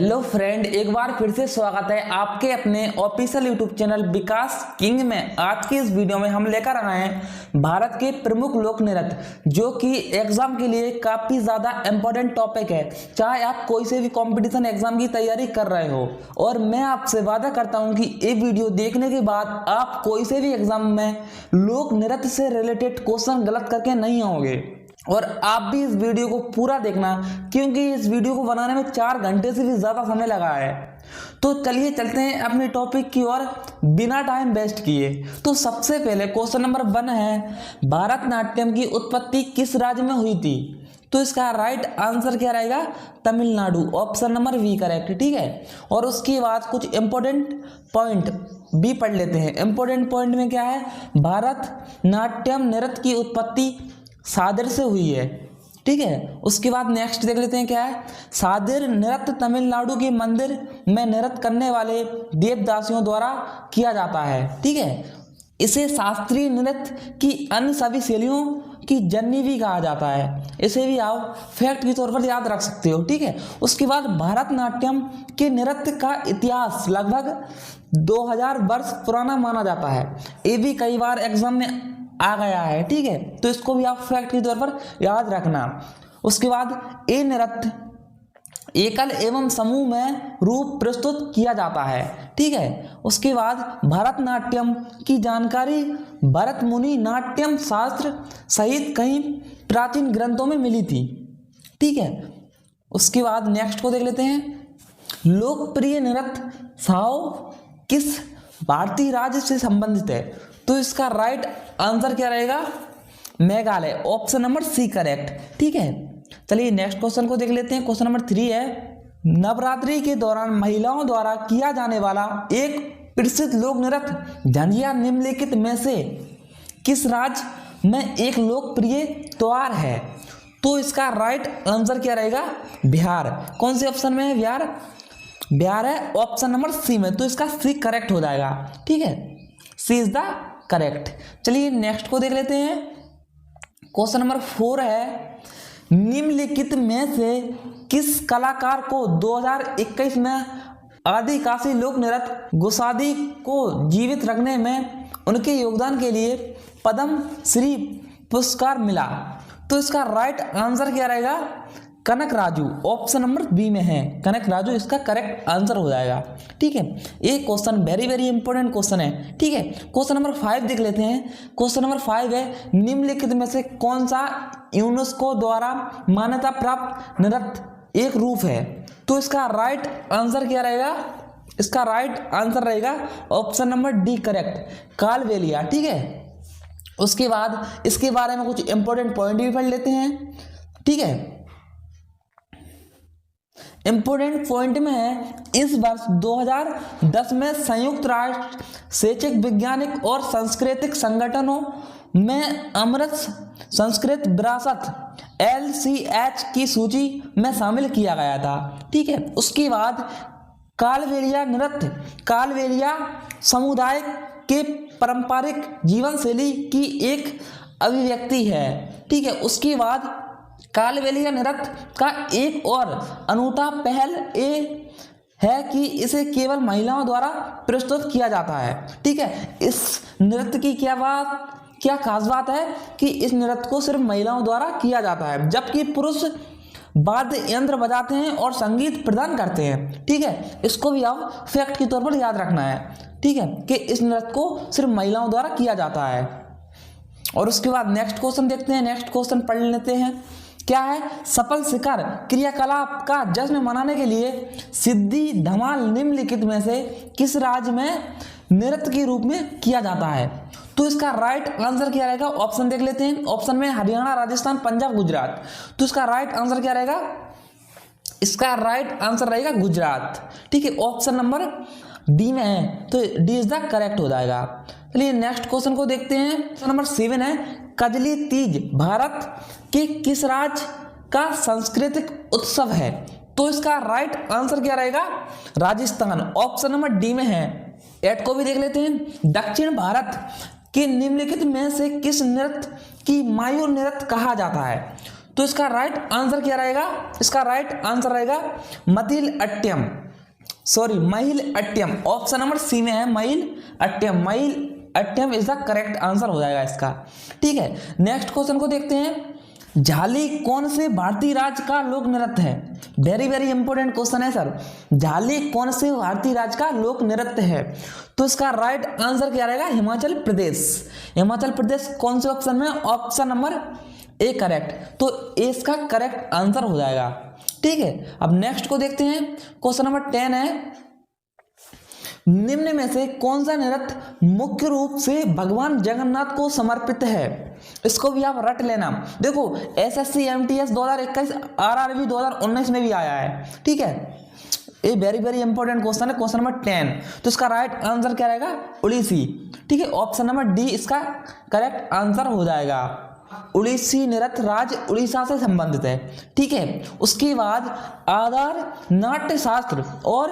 Hello friend, एक बार फिर से स्वागत है आपके अपने ऑफिशियल यूट्यूब चैनल विकास किंग में। आज की इस वीडियो में हम लेकर आए हैं भारत के प्रमुख लोक नृत्य, जो कि एग्जाम के लिए काफी ज्यादा इंपॉर्टेंट टॉपिक है। चाहे आप कोई से भी कंपटीशन एग्जाम की तैयारी कर रहे हो, और मैं आपसे वादा करता हूं कि ये वीडियो देखने के बाद आप कोई से भी एग्जाम में लोक नृत्य से रिलेटेड क्वेश्चन गलत करके नहीं आओगे। और आप भी इस वीडियो को पूरा देखना, क्योंकि इस वीडियो को बनाने में 4 घंटे से भी ज्यादा समय लगा है। तो चलिए चलते हैं अपने टॉपिक की ओर बिना टाइम वेस्ट किए। तो सबसे पहले क्वेश्चन नंबर 1 है, भारतनाट्यम की उत्पत्ति किस राज्य में हुई थी? तो इसका राइट आंसर क्या रहेगा? Tamil Nadu, option number B correct. ठीक है, और उसके बाद कुछ इंपॉर्टेंट पॉइंट भी पढ़ लेते हैं। इंपॉर्टेंट पॉइंट में क्या है? भारतनाट्यम नृत्य की उत्पत्ति सादिर से हुई है। ठीक है, उसके बाद नेक्स्ट देख लेते हैं क्या है। सादिर नृत्य तमिलनाडु के मंदिर में नृत्य करने वाले देवदासियों द्वारा किया जाता है। ठीक है, इसे शास्त्रीय नृत्य की अन्य सभी शैलियों की जननी भी कहा जाता है। इसे भी आप फैक्ट के तौर पर याद रख सकते हो। ठीक है, उसके बाद भारतनाट्यम के नृत्य का इतिहास लगभग 2000 वर्ष पुराना माना जाता है। ये भी कई बार एग्जाम में आ गया है। ठीक है, तो इसको भी आप फैक्ट के तौर पर याद रखना। उसके बाद ये नृत्य एकल एवं समूह में रूप प्रस्तुत किया जाता है। ठीक है, उसके बाद भारतनाट्यम की जानकारी भरत मुनि नाट्यम शास्त्र सहित कई प्राचीन ग्रंथों में मिली थी। ठीक है, उसके बाद नेक्स्ट को देख लेते हैं। लोकप्रिय नृत्य छाओ किस भारतीय राज्य से संबंधित है? तो इसका राइट आंसर क्या रहेगा? Meghalaya, option number C correct. ठीक है, चलिए नेक्स्ट क्वेश्चन को देख लेते हैं। क्वेश्चन नंबर 3 है, नवरात्रि के दौरान महिलाओं द्वारा किया जाने वाला एक प्रसिद्ध लोक नृत्य झंडिया निम्नलिखित में से किस राज्य में एक लोकप्रिय त्योहार है? तो इसका राइट आंसर क्या रहेगा? बिहार। कौन से ऑप्शन में है? बिहार है ऑप्शन नंबर सी में, तो इसका सी करेक्ट हो जाएगा। ठीक है, सी इज द करेक्ट। चलिए नेक्स्ट को देख लेते हैं। क्वेश्चन नंबर 4 है, निम्नलिखित में से किस कलाकार को 2021 में आदिवासी लोक नृत्य गोसादी को जीवित रखने में उनके योगदान के लिए पद्म श्री पुरस्कार मिला? तो इसका राइट आंसर क्या रहेगा? कनक राजू, ऑप्शन नंबर बी में है कनक राजू, इसका करेक्ट आंसर हो जाएगा। ठीक है, ये question very very important question है। ठीक है, क्वेश्चन नंबर 5 देख लेते हैं। क्वेश्चन नंबर 5 है, निम्नलिखित में से कौन सा यूनेस्को द्वारा मान्यता प्राप्त नृत्य एक रूप है? तो इसका राइट आंसर क्या रहेगा? इसका राइट आंसर रहेगा option number D correct, Kalbelia. ठीक है, उसके बाद इसके बारे में कुछ इंपॉर्टेंट पॉइंट भी पढ़ लेते हैं। ठीक है, इंपोर्टेंट पॉइंट में है, इस वर्ष 2010 में संयुक्त राष्ट्र शैक्षिक वैज्ञानिक और सांस्कृतिक संगठनों में अमृत संस्कृत विरासत LCH की सूची में शामिल किया गया था। ठीक है, उसके बाद कालबेलिया नृत्य कालबेलिया समुदाय के पारंपरिक जीवन शैली की एक अभिव्यक्ति है। ठीक है, उसके बाद कालबेलिया नृत्य का एक और अनूठा पहल ये है कि इसे केवल महिलाओं द्वारा प्रस्तुत किया जाता है। ठीक है, इस नृत्य की क्या खास बात है कि इस नृत्य को सिर्फ महिलाओं द्वारा किया जाता है, जबकि पुरुष वाद्य यंत्र बजाते हैं और संगीत प्रदान करते हैं। ठीक है, इसको भी आप फैक्ट के तौर पर याद रखना है। ठीक है, कि इस नृत्य को सिर्फ महिलाओं द्वारा किया जाता है। और उसके बाद नेक्स्ट क्वेश्चन देखते हैं। नेक्स्ट क्वेश्चन पढ़ लेते हैं। क्या है? सफल शिखर क्रियाकलाप का जश्न मनाने के लिए सिद्धि धमाल निम्नलिखित में से किस राज्य में नृत्य के रूप में किया जाता है? तो इसका राइट आंसर क्या रहेगा? ऑप्शन देख लेते हैं। ऑप्शन में हरियाणा, राजस्थान, पंजाब, गुजरात। तो इसका राइट आंसर क्या रहेगा? इसका राइट आंसर रहेगा गुजरात। ठीक है, ऑप्शन नंबर डी में है, तो डी इज द करेक्ट हो जाएगा। चलिए नेक्स्ट क्वेश्चन को देखते हैं। क्वेश्चन नंबर 7 है, कजली तीज भारत के किस राज्य का सांस्कृतिक उत्सव है? तो इसका राइट आंसर क्या रहेगा? राजस्थान, ऑप्शन नंबर डी में है। एट को भी देख लेते हैं। दक्षिण भारत के निम्नलिखित में से किस नृत्य की मायूर नृत्य कहा जाता है? तो तो इसका राइट आंसर क्या रहेगा, इसका राइट आंसर रहेगा महिल अट्टम। ऑप्शन नंबर सी में है महिल Attam is the correct answer हो जाएगा इसका। ठीक है, नेक्स्ट क्वेश्चन को देखते हैं। झाली कौन से भारतीय राज्य का लोक नृत्य है? वेरी वेरी इंपॉर्टेंट क्वेश्चन है सर। झाली कौन से भारतीय राज्य का लोक नृत्य है? तो इसका राइट आंसर क्या रहेगा? हिमाचल प्रदेश। हिमाचल प्रदेश कौन से ऑप्शन में? Option number A correct. तो ए इसका करेक्ट आंसर हो जाएगा। ठीक है, अब नेक्स्ट को देखते हैं। क्वेश्चन नंबर 10 है, निम्न में से कौन सा नृत्य मुख्य रूप से भगवान जगन्नाथ को समर्पित है? इसको भी आप रट लेना। देखो एसएससी एमटीएस 2021 आरआरबी 2019 में भी आया है। ठीक है, ये वेरी वेरी इंपॉर्टेंट क्वेश्चन है, क्वेश्चन नंबर 10। तो इसका राइट आंसर क्या रहेगा? उड़ीसी। ठीक है, ऑप्शन नंबर डी इसका करेक्ट आंसर हो जाएगा। उड़ीसी नृत्य राज्य उड़ीसा से संबंधित है। ठीक है, उसके बाद आधार नाट्य शास्त्र और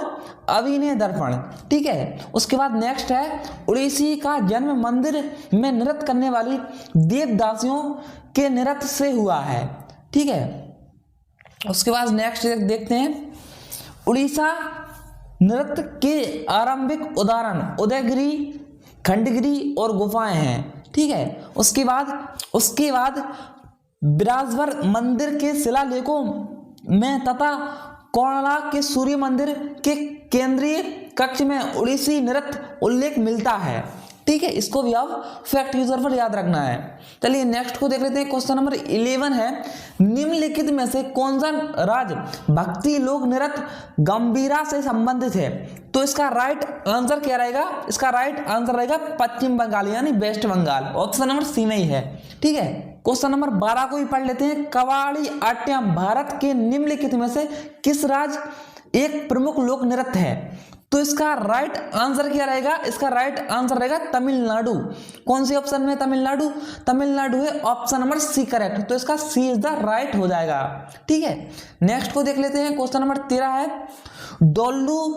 अभिनय दर्पण। ठीक है, उसके बाद नेक्स्ट है उड़ीसी का जन्म मंदिर में नृत्य करने वाली देवदासियों के नृत्य से हुआ है। ठीक है, उसके बाद नेक्स्ट देखते हैं उड़ीसा नृत्य के आरंभिक उदाहरण उदयगिरी, खंडगिरी और गुफाएं हैं। ठीक है, उसके बाद विराजवर मंदिर के शिलालेखों में तथा कोणार्क के सूर्य मंदिर के केंद्रीय कक्ष में उड़ीसी नृत्य उल्लेख मिलता है। ठीक है, इसको भी आप फैक्ट यूजर पर याद रखना है। चलिए नेक्स्ट को देख लेते हैं। क्वेश्चन नंबर 11 है, निम्नलिखित में से कौन सा राज्य भक्ति लोक नृत्य गंभीरा से संबंधित है? तो इसका राइट आंसर क्या रहेगा? इसका राइट आंसर रहेगा पश्चिम बंगाल यानी West Bengal. Option number C में ही है। ठीक है, क्वेश्चन नंबर 12 को भी पढ़ लेते हैं। कवाड़ी अट्टम भारत के निम्नलिखित में से किस राज्य एक प्रमुख लोक नृत्य है? तो इसका राइट आंसर क्या रहेगा? इसका राइट आंसर रहेगा तमिलनाडु। कौन सी ऑप्शन में? तमिलनाडु। तमिलनाडु है ऑप्शन नंबर सी करेक्ट। तो इसका सी इज द राइट हो जाएगा। ठीक है, नेक्स्ट को देख लेते हैं। क्वेश्चन नंबर 13 है, डोल्लू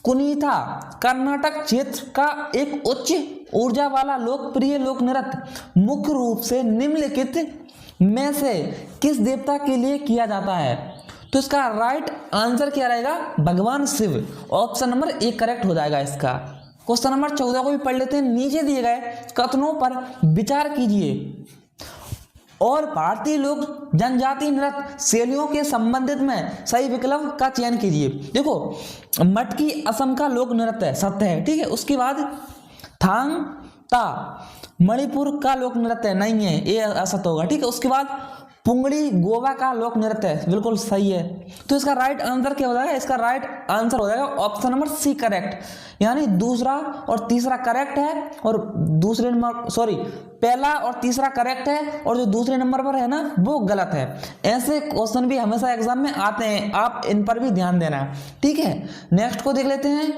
कुनीथा कर्नाटक क्षेत्र का एक उच्च ऊर्जा वाला लोकप्रिय लोक नृत्य मुख्य रूप से निम्नलिखित में से किस देवता के लिए किया जाता है? तो इसका राइट आंसर क्या रहेगा? भगवान Shiva. Option number A correct हो जाएगा इसका। क्वेश्चन नंबर 14 को भी पढ़ लेते हैं। नीचे दिए गए कथनों पर विचार कीजिए और भारतीय लोक जनजाति नृत्य शैलियों के संबंधित में सही विकल्प का चयन कीजिए। देखो मटकी असम का लोक नृत्य है, सत्य है। ठीक है, उसके बाद थांग ता मणिपुर का लोक नृत्य नहीं है, ये असत्य होगा। ठीक है, उसके बाद पुंगड़ी गोवा का लोक नृत्य है, बिल्कुल सही है। तो इसका राइट आंसर क्या हो जाएगा? इसका राइट आंसर हो जाएगा ऑप्शन नंबर सी करेक्ट। यानी दूसरा और तीसरा करेक्ट है और पहला और तीसरा करेक्ट है और जो दूसरे नंबर पर है ना वो गलत है। ऐसे क्वेश्चन भी हमेशा एग्जाम में आते हैं, आप इन पर भी ध्यान देना। ठीक है, नेक्स्ट को देख लेते हैं।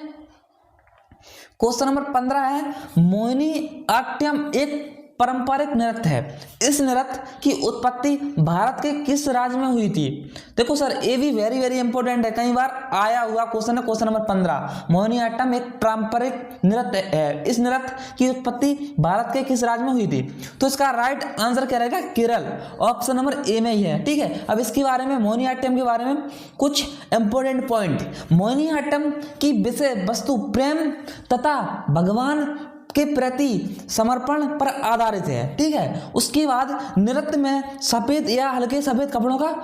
क्वेश्चन नंबर 15 है, मोहिनी अट्टम एक पारंपरिक नृत्य है। इस नृत्य की उत्पत्ति भारत के किस राज्य में हुई थी? देखो सर ये भी वेरी वेरी इंपॉर्टेंट है, कई बार आया हुआ क्वेश्चन है। क्वेश्चन नंबर 15, मोहिनी अट्टम एक पारंपरिक नृत्य है। इस नृत्य की उत्पत्ति भारत के किस राज्य में हुई थी? तो इसका राइट आंसर क्या रहेगा? केरल। ऑप्शन नंबर ए में ही है। ठीक है, अब इसके बारे में मोहिनी अट्टम के बारे में कुछ इंपॉर्टेंट पॉइंट। मोहिनी अट्टम की विषय वस्तु प्रेम तथा भगवान के प्रति समर्पण पर आधारित है। ठीक है, उसके बाद नृत्य में सफेद या हल्के सफेद कपड़ों का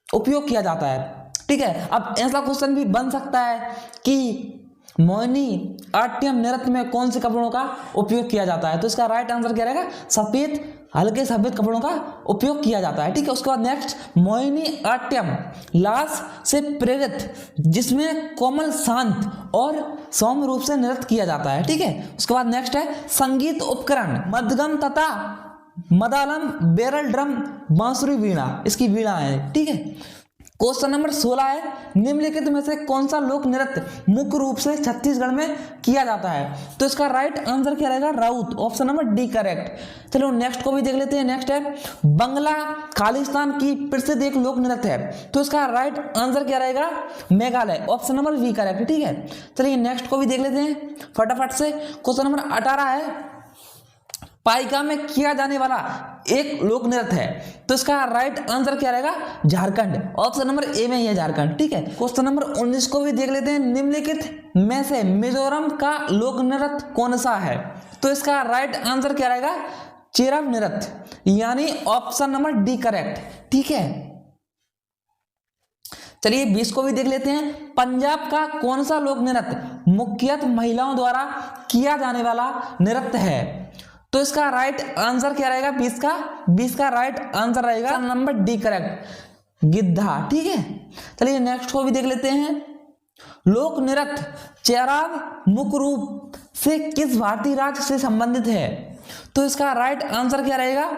उपयोग किया जाता है। ठीक है, अब ऐसा क्वेश्चन भी बन सकता है कि मोहिनी अट्टम नृत्य में कौन से कपड़ों का उपयोग किया जाता है? तो इसका राइट आंसर क्या रहेगा? सफेद हल्के सफेद कपड़ों का उपयोग किया जाता है। ठीक है, उसके बाद नेक्स्ट मोहिनी अट्टम लास से प्रेरित जिसमें कोमल शांत और सौम्य रूप से नृत्य किया जाता है। ठीक है, उसके बाद नेक्स्ट है संगीत उपकरण मध्यम तथा मदालम बैरल ड्रम बांसुरी वीणा, इसकी वीणा है। ठीक है, क्वेश्चन नंबर 16 है, निम्नलिखित में से कौन सा लोक नृत्य मुख्य रूप से छत्तीसगढ़ में किया जाता है? तो इसका राइट आंसर क्या रहेगा? Raut. Option number D correct. चलो नेक्स्ट को भी देख लेते हैं। नेक्स्ट है बंगला खालिस्तान की प्रसिद्ध एक लोक नृत्य है। तो इसका राइट आंसर क्या रहेगा? Meghalaya. Option number B correct. ठीक है, चलिए नेक्स्ट को भी देख लेते हैं फटाफट से। क्वेश्चन नंबर 18 है, पाइका में किया जाने वाला एक लोक नृत्य है। तो इसका राइट आंसर क्या रहेगा? झारखंड। ऑप्शन नंबर ए में ही है झारखंड। ठीक है, क्वेश्चन नंबर 19 को भी देख लेते हैं। निम्नलिखित में से मिजोरम का लोक नृत्य कौन सा है? तो इसका राइट आंसर क्या रहेगा? चेरम नृत्य, यानी ऑप्शन नंबर डी करेक्ट। ठीक है, चलिए 20 को भी देख लेते हैं। पंजाब का कौन सा लोक नृत्य मुख्यतः महिलाओं द्वारा किया जाने वाला नृत्य है? तो इसका राइट आंसर क्या रहेगा? 20 का राइट आंसर रहेगा नंबर डी करेक्ट, गिद्धा। ठीक है, चलिए नेक्स्ट को भी देख लेते हैं। लोक नृत्य चेराव मुख्य रूप से किस भारतीय राज्य से संबंधित है? तो इसका राइट आंसर क्या रहेगा?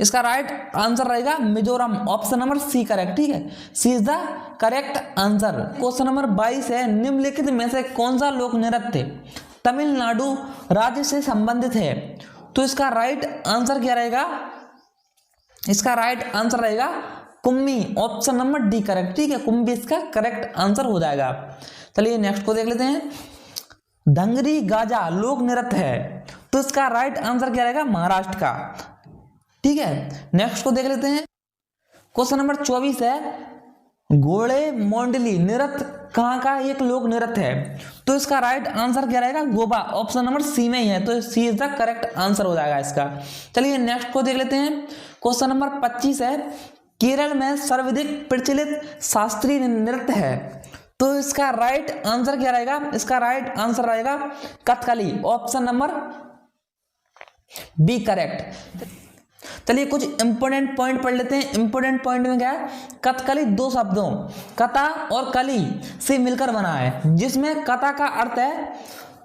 इसका राइट आंसर रहेगा Mizoram. Option number C correct. ठीक है, C is the correct answer. Question number 22 है। निम्नलिखित में से कौन सा लोक नृत्य तमिलनाडु राज्य से संबंधित है? तो इसका राइट आंसर क्या रहेगा? इसका राइट आंसर रहेगा Kummi. Option number D correct. ठीक है, कुम्मी इसका करेक्ट आंसर हो जाएगा। चलिए नेक्स्ट को देख लेते हैं। धंगरी गाजा लोक नृत्य है, तो इसका राइट आंसर क्या रहेगा? महाराष्ट्र का। ठीक है, नेक्स्ट को देख लेते हैं। क्वेश्चन नंबर 24 है। घोड़े मोंडली नृत्य कहाँ का एक लोक नृत्य है? तो इसका राइट आंसर क्या रहेगा? गोवा। ऑप्शन नंबर सी में ही है, तो सी इज द करेक्ट आंसर हो जाएगा इसका। चलिए नेक्स्ट को देख लेते हैं। क्वेश्चन नंबर 25 है। केरल में सर्वाधिक प्रचलित शास्त्रीय नृत्य है, तो इसका राइट आंसर क्या रहेगा? इसका राइट आंसर रहेगा Kathakali. Option number B correct. चलिए कुछ इंपोर्टेंट पॉइंट पढ़ लेते हैं। इंपोर्टेंट पॉइंट में क्या है? कथकली दो शब्दों कथा और कली से मिलकर बना है, जिसमें कथा का अर्थ है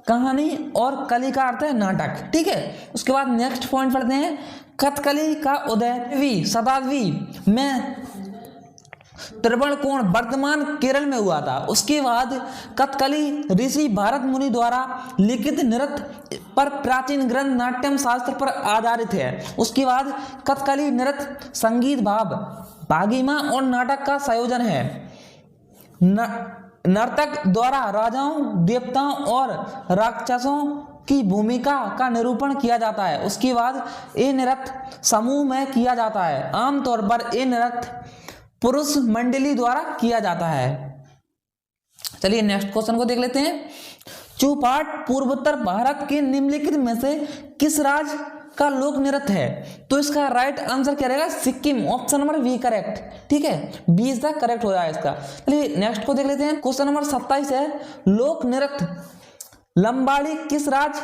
कहानी और कली का अर्थ है नाटक। ठीक है, उसके बाद नेक्स्ट पॉइंट पढ़ते हैं। कथकली का उदय 9वीं शताब्दी में त्रिभुवनकोण वर्तमान केरल में हुआ था। उसके बाद कथकली ऋषि भारत मुनि द्वारा लिखित नृत्य पर प्राचीन ग्रंथ नाट्यम शास्त्र पर आधारित है। उसके बाद कथकली नृत्य संगीत भाव भागिमा और नाटक का संयोजन है। नर्तक द्वारा राजाओं देवताओं और राक्षसों की भूमिका का निरूपण किया जाता है। उसके बाद ये नृत्य समूह में किया जाता है। आमतौर पर ये नृत्य पुरुष मंडली द्वारा किया जाता है। चलिए नेक्स्ट क्वेश्चन को देख लेते हैं। चौपाट पूर्वोत्तर भारत के निम्नलिखित में से किस राज्य का लोक नृत्य है? तो इसका राइट आंसर क्या रहेगा? Sikkim. Option number B correct. ठीक है, बी इज द करेक्ट हो जाएगा इसका। चलिए नेक्स्ट को देख लेते हैं। क्वेश्चन नंबर 27 है। लोक नृत्य लंबाड़ी किस राज्य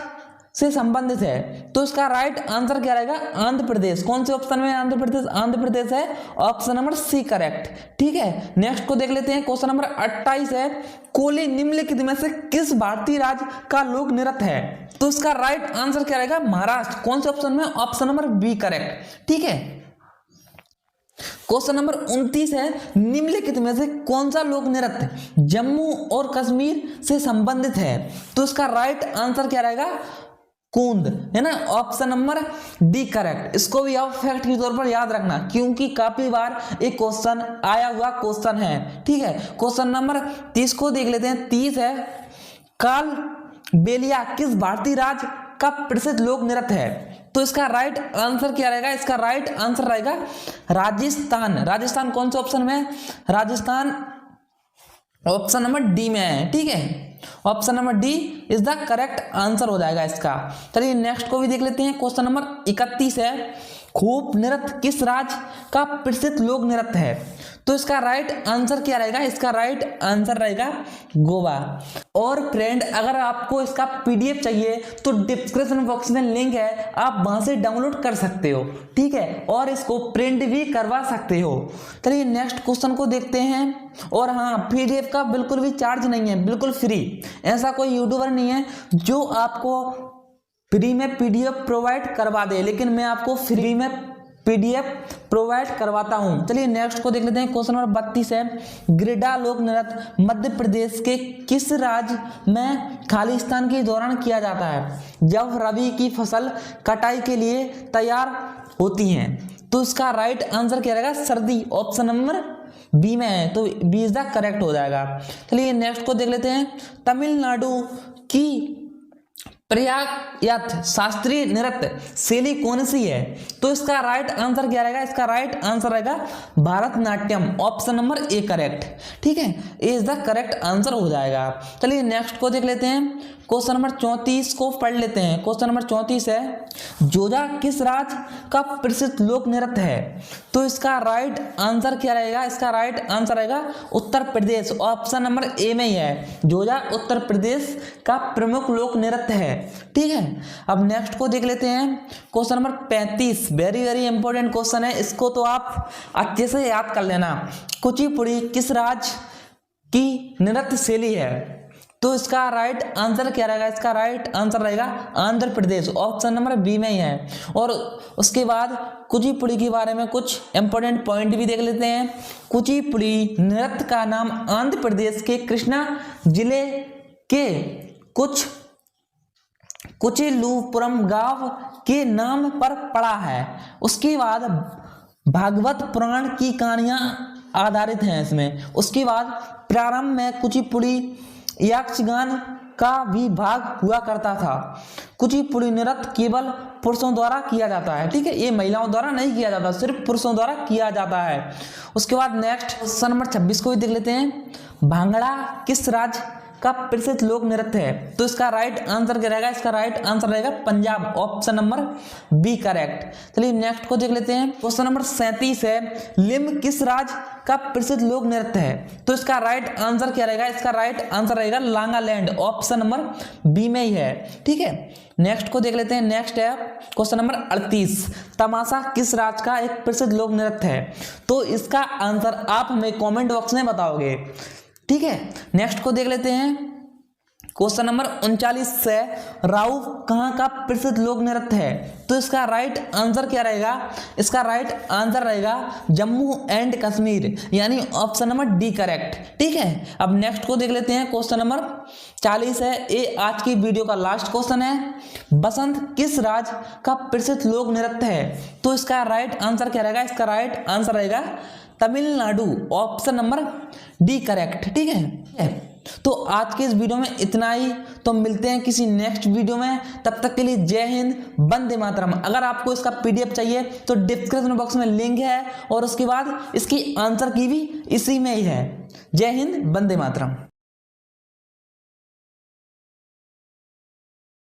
से संबंधित है? तो इसका राइट आंसर क्या रहेगा? आंध्र प्रदेश। कौन से ऑप्शन में आंध्र प्रदेश? आंध्र प्रदेश है। Option number C correct. ठीक है, नेक्स्ट को देख लेते हैं। क्वेश्चन नंबर 28 है। कोली निम्नलिखित में से किस भारतीय राज्य का लोक नृत्य है? तो इसका राइट आंसर क्या रहेगा? महाराष्ट्र। कौन से ऑप्शन में? Option number B correct. ठीक है, क्वेश्चन नंबर 29 है। निम्नलिखित में से कौन सा लोक नृत्य जम्मू और कश्मीर से संबंधित है? तो इसका राइट आंसर क्या रहेगा? कूंद, है ना। Option number D correct. इसको भी आप फैक्ट के तौर पर याद रखना, क्योंकि काफी बार एक क्वेश्चन आया हुआ क्वेश्चन है। ठीक है, क्वेश्चन नंबर 30 को देख लेते हैं। 30 है। काल बेलिया किस भारतीय राज्य का प्रसिद्ध लोक नृत्य है? तो इसका राइट आंसर क्या रहेगा? इसका राइट आंसर रहेगा राजस्थान। राजस्थान कौन से ऑप्शन में? राजस्थान ऑप्शन नंबर डी में है। ठीक है, option number D is the correct answer हो जाएगा इसका। चलिए नेक्स्ट को भी देख लेते हैं। क्वेश्चन नंबर 31 है। खूब नृत्य किस राज्य का प्रसिद्ध लोक नृत्य है? तो इसका राइट आंसर क्या रहेगा? इसका राइट आंसर रहेगा गोवा। और फ्रेंड, अगर आपको इसका पीडीएफ चाहिए तो डिस्क्रिप्शन बॉक्स में लिंक है, आप वहां से डाउनलोड कर सकते हो। ठीक है, और इसको प्रिंट भी करवा सकते हो। चलिए नेक्स्ट क्वेश्चन को देखते हैं। और हाँ, पीडीएफ का बिल्कुल भी चार्ज नहीं है, बिल्कुल फ्री। ऐसा कोई यूट्यूबर नहीं है जो आपको फ्री में पीडीएफ प्रोवाइड करवा दे, लेकिन मैं आपको फ्री में पीडीएफ प्रोवाइड करवाता हूं। चलिए नेक्स्ट को देख लेते हैं। क्वेश्चन नंबर 32 है। गिरिडा लोक नृत्य मध्य प्रदेश के किस राज्य में खालिस्तान के दौरान किया जाता है, जब रबी की फसल कटाई के लिए तैयार होती है? तो इसका राइट आंसर क्या रहेगा? सर्दी। ऑप्शन नंबर बी में है, तो बी इज द करेक्ट हो जाएगा। चलिए नेक्स्ट को देख लेते हैं। तमिलनाडु की प्रयागयत शास्त्रीय नृत्य शैली कौन सी है? तो इसका राइट आंसर क्या रहेगा? इसका राइट आंसर रहेगा Bharatanatyam, option number A correct. ठीक है, ए इज द करेक्ट आंसर हो जाएगा। चलिए नेक्स्ट को देख लेते हैं। क्वेश्चन नंबर 34 को पढ़ लेते हैं। क्वेश्चन नंबर 34 है, जोजा किस राज्य का प्रसिद्ध लोक नृत्य है? तो इसका राइट आंसर क्या रहेगा? इसका राइट आंसर रहेगा उत्तर प्रदेश, ऑप्शन नंबर ए में ही है। जोजा उत्तर प्रदेश का प्रमुख लोक नृत्य है। ठीक है, अब नेक्स्ट को देख लेते हैं। Question number 35 very very important question है, इसको तो आप अच्छे से याद कर लेना। कुचिपुड़ी किस राज्य की नृत्य शैली है? तो इसका राइट आंसर क्या रहेगा? इसका राइट आंसर रहेगा Andhra Pradesh, option number B में ही है। और उसके बाद कुचिपुड़ी के बारे में कुछ इंपॉर्टेंट पॉइंट भी देख लेते हैं। कुचिपुड़ी नृत्य का नाम आंध्र प्रदेश के कृष्णा जिले के कुचिलुपुरम गांव के नाम पर पड़ा है। उसके बाद भागवत पुराण की कहानियां आधारित हैं इसमें। उसके बाद प्रारंभ में कुचिपुड़ी यक्षगान का भी भाग हुआ करता था। कुचिपुड़ी नृत्य केवल पुरुषों द्वारा किया जाता है। ठीक है, ये महिलाओं द्वारा नहीं किया जाता, सिर्फ पुरुषों द्वारा किया जाता है। उसके बाद नेक्स्ट क्वेश्चन नंबर 26 को भी देख लेते हैं। भांगड़ा किस राज्य का प्रसिद्ध लोक नृत्य है? तो इसका राइट आंसर क्या रहेगा? इसका राइट आंसर रहेगा Punjab, option number B correct. चलिए नेक्स्ट को देख लेते हैं। क्वेश्चन नंबर 37 है, लिम्ब किस राज्य का प्रसिद्ध लोक नृत्य है? तो इसका राइट आंसर क्या रहेगा? इसका राइट आंसर रहेगा नागालैंड, ऑप्शन नंबर बी में ही है। ठीक है, नेक्स्ट को देख लेते हैं। नेक्स्ट है क्वेश्चन नंबर 38, तमाशा किस राज्य का एक प्रसिद्ध लोक नृत्य है? तो इसका आंसर आप हमें कॉमेंट बॉक्स में बताओगे। ठीक है, नेक्स्ट को देख लेते हैं। क्वेश्चन नंबर 39 से, राउ कहाँ का प्रसिद्ध लोक नृत्य है? तो इसका राइट आंसर क्या रहेगा? इसका राइट आंसर रहेगा जम्मू एंड कश्मीर, यानी ऑप्शन नंबर डी करेक्ट। ठीक है, अब नेक्स्ट को देख लेते हैं। क्वेश्चन नंबर 40 है, ये आज की वीडियो का लास्ट क्वेश्चन है। बसंत किस राज्य का प्रसिद्ध लोक नृत्य है? तो इसका राइट आंसर क्या रहेगा? इसका राइट आंसर रहेगा Tamil Nadu, option number D correct. ठीक है, तो आज के इस वीडियो में इतना ही। तो मिलते हैं किसी नेक्स्ट वीडियो में, तब तक के लिए जय हिंद, वंदे मातरम। अगर आपको इसका पीडीएफ चाहिए तो डिस्क्रिप्शन बॉक्स में लिंक है, और उसके बाद इसकी आंसर की भी इसी में ही है। जय हिंद, वंदे मातरम।